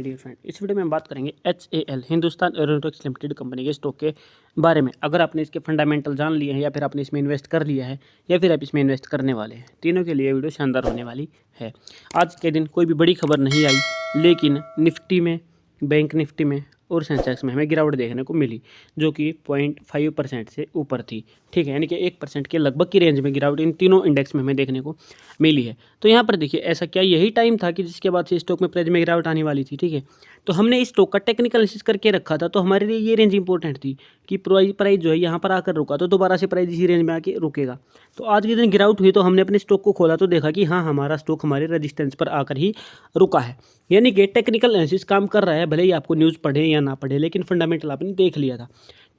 Dear friend, इस video में हम बात करेंगे HAL Hindustan aeronautics limited company के स्टॉक के बारे में। अगर आपने इसके फंडामेंटल जान लिए हैं या फिर आपने इसमें इन्वेस्ट कर लिया है या फिर आप इसमें इन्वेस्ट करने वाले हैं, तीनों के लिए वीडियो शानदार होने वाली है। आज के दिन कोई भी बड़ी खबर नहीं आई, लेकिन निफ्टी में, बैंक निफ्टी में और सेंसेक्स में हमें गिरावट देखने को मिली, जो कि 0.5% से ऊपर थी। ठीक है, यानी कि 1% के लगभग की रेंज में गिरावट इन तीनों इंडेक्स में हमें देखने को मिली है। तो यहाँ पर देखिए, ऐसा क्या यही टाइम था कि जिसके बाद से स्टॉक में प्राइस में गिरावट आने वाली थी। ठीक है, तो हमने इस स्टॉक का टेक्निकल एनालिसिस करके रखा था, तो हमारे लिए ये रेंज इंपॉर्टेंट थी कि प्राइस जो है यहाँ पर आकर रुका तो दोबारा से प्राइस इसी रेंज में आके रुकेगा। तो आज के दिन गिरावट हुई तो हमने अपने स्टॉक को खोला तो देखा कि हाँ, हमारा स्टॉक हमारे रेजिस्टेंस पर आकर ही रुका है। यानी कि टेक्निकल एनालिसिस काम कर रहा है, भले ही आपको न्यूज़ पढ़े या ना पढ़े, लेकिन फंडामेंटल आपने देख लिया था।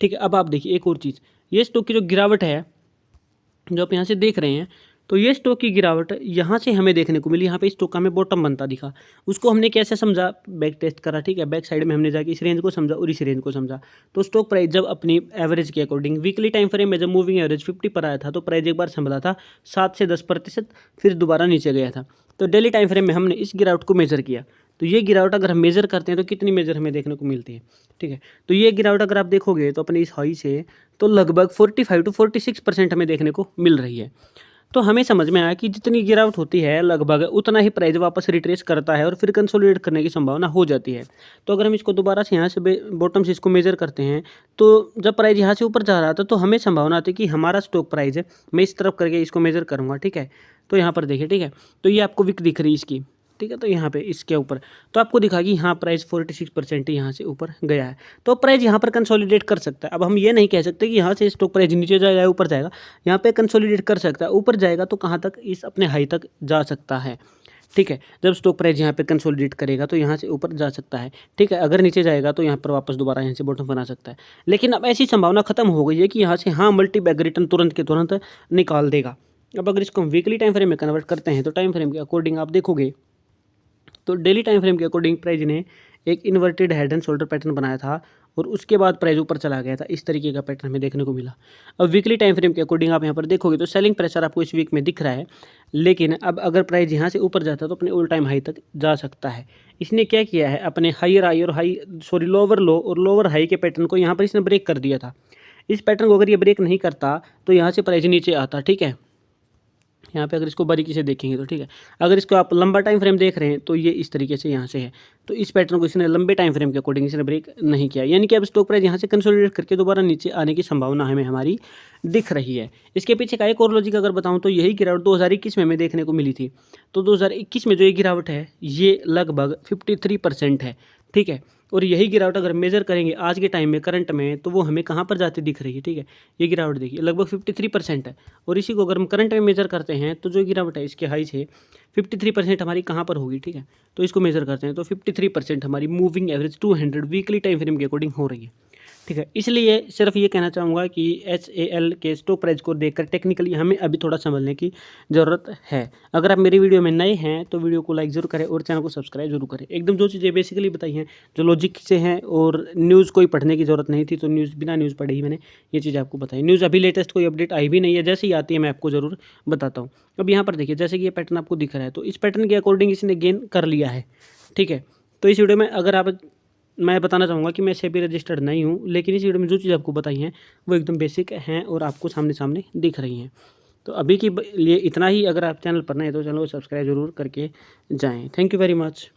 ठीक है, अब आप देखिए एक और चीज़, ये स्टॉक की जो गिरावट है जो आप यहाँ से देख रहे हैं, तो ये स्टॉक की गिरावट यहाँ से हमें देखने को मिली। यहाँ पे स्टॉक का हमें बॉटम बनता दिखा, उसको हमने कैसे समझा, बैक टेस्ट करा। ठीक है, बैक साइड में हमने जाके इस रेंज को समझा और इस रेंज को समझा। तो स्टॉक प्राइस जब अपनी एवरेज के अकॉर्डिंग वीकली टाइम फ्रेम में जब मूविंग एवरेज 50 पर आया था, तो प्राइस एक बार संभला था 7 से 10%, फिर दोबारा नीचे गया था। तो डेली टाइम फ्रेम में हमने इस गिरावट को मेजर किया, तो ये गिरावट अगर हम मेजर करते हैं तो कितनी मेजर हमें देखने को मिलती है। ठीक है, तो ये गिरावट अगर आप देखोगे तो अपने इस हाई से तो लगभग 45 to 46% हमें देखने को मिल रही है। तो हमें समझ में आया कि जितनी गिरावट होती है लगभग उतना ही प्राइस वापस रिट्रेस करता है और फिर कंसोलिडेट करने की संभावना हो जाती है। तो अगर हम इसको दोबारा से यहाँ से बॉटम से इसको मेजर करते हैं, तो जब प्राइस यहाँ से ऊपर जा रहा था तो हमें संभावना थी कि हमारा स्टॉक प्राइस है, मैं इस तरफ करके इसको मेजर करूँगा। ठीक है, तो यहाँ पर देखिए, ठीक है, तो ये आपको विक दिख रही है इसकी। ठीक है, तो यहाँ पे इसके ऊपर तो आपको दिखा कि हाँ, प्राइस 46% यहाँ से ऊपर गया है, तो प्राइस यहाँ पर कंसोलिडेट कर सकता है। अब हम ये नहीं कह सकते कि यहाँ से स्टॉक प्राइस नीचे जाएगा ऊपर जाएगा, यहाँ पे कंसोलिडेट कर सकता है। ऊपर जाएगा तो कहाँ तक, इस अपने हाई तक जा सकता है। ठीक है, जब स्टॉक प्राइस यहाँ पे कंसोलिडेट करेगा तो यहाँ से ऊपर जा सकता है। ठीक है, अगर नीचे जाएगा तो यहाँ पर वापस दोबारा यहाँ से बॉटम बना सकता है। लेकिन अब ऐसी संभावना खत्म हो गई है कि यहाँ से हाँ, मल्टी बैग रिटर्न तुरंत के तुरंत निकाल देगा। अब अगर इसको हम वीकली टाइम फ्रेम में कन्वर्ट करते हैं तो टाइम फ्रेम के अकॉर्डिंग आप देखोगे तो डेली टाइम फ्रेम के अकॉर्डिंग प्राइस ने एक inverted head and shoulder pattern बनाया था और उसके बाद प्राइस ऊपर चला गया था। इस तरीके का पैटर्न हमें देखने को मिला। अब वीकली टाइम फ्रेम के अकॉर्डिंग आप यहाँ पर देखोगे तो सेलिंग प्रेशर आपको इस वीक में दिख रहा है, लेकिन अब अगर प्राइस यहाँ से ऊपर जाता है तो अपने ऑल टाइम हाई तक जा सकता है। इसने क्या किया है, अपने हायर हाई और लोअर लो और लोअर हाई के पैटर्न को यहाँ पर इसने ब्रेक कर दिया था। इस पैटर्न को अगर ये ब्रेक नहीं करता तो यहाँ से प्राइस नीचे आता। ठीक है, यहाँ पे अगर इसको बारीकी से देखेंगे तो ठीक है, अगर इसको आप लंबा टाइम फ्रेम देख रहे हैं तो ये इस तरीके से यहाँ से है। तो इस पैटर्न को इसने लंबे टाइम फ्रेम के अकॉर्डिंग इसने ब्रेक नहीं किया, यानी कि अब स्टॉक प्राइस यहाँ से कंसोलिडेट करके दोबारा नीचे आने की संभावना हमें हमारी दिख रही है। इसके पीछे का एक और लॉजिक अगर बताऊँ तो यही गिरावट 2021 में हमें देखने को मिली थी। तो 2021 में जो ये गिरावट है ये लगभग 53% है। ठीक है, और यही गिरावट अगर मेजर करेंगे आज के टाइम में, करंट में, तो वो हमें कहाँ पर जाती दिख रही है। ठीक है, ये गिरावट देखिए लगभग 53% है, और इसी को अगर हम करंट में मेजर करते हैं तो जो गिरावट है इसके हाई से 53% हमारी कहाँ पर होगी। ठीक है, तो इसको मेजर करते हैं तो 53% हमारी moving average 200 weekly time frame के अकॉर्डिंग हो रही है। ठीक है, इसलिए सिर्फ ये कहना चाहूँगा कि HAL के स्टॉक प्राइस को देखकर टेक्निकली हमें अभी थोड़ा समझने की ज़रूरत है। अगर आप मेरी वीडियो में नए हैं तो वीडियो को लाइक ज़रूर करें और चैनल को सब्सक्राइब जरूर करें। एकदम जो चीज़ें बेसिकली बताई हैं, जो लॉजिक से हैं, और न्यूज़ कोई पढ़ने की ज़रूरत नहीं थी, तो न्यूज़ बिना न्यूज़ पढ़े ही मैंने ये चीज़ आपको बताई। न्यूज़ अभी लेटेस्ट कोई अपडेट आई भी नहीं है, जैसे ही आती है मैं आपको ज़रूर बताता हूँ। अब यहाँ पर देखिए, जैसे कि ये पैटर्न आपको दिख रहा है, तो इस पैटर्न के अकॉर्डिंग इसने गेन कर लिया है। ठीक है, तो इस वीडियो में अगर आप, मैं बताना चाहूँगा कि मैं सेबी रजिस्टर्ड नहीं हूँ, लेकिन इस वीडियो में जो चीज़ आपको बताई हैं वो एकदम बेसिक हैं और आपको सामने सामने दिख रही हैं। तो अभी के लिए इतना ही। अगर आप चैनल पर नए हैं तो चैनल को सब्सक्राइब जरूर करके जाएं। Thank you very much.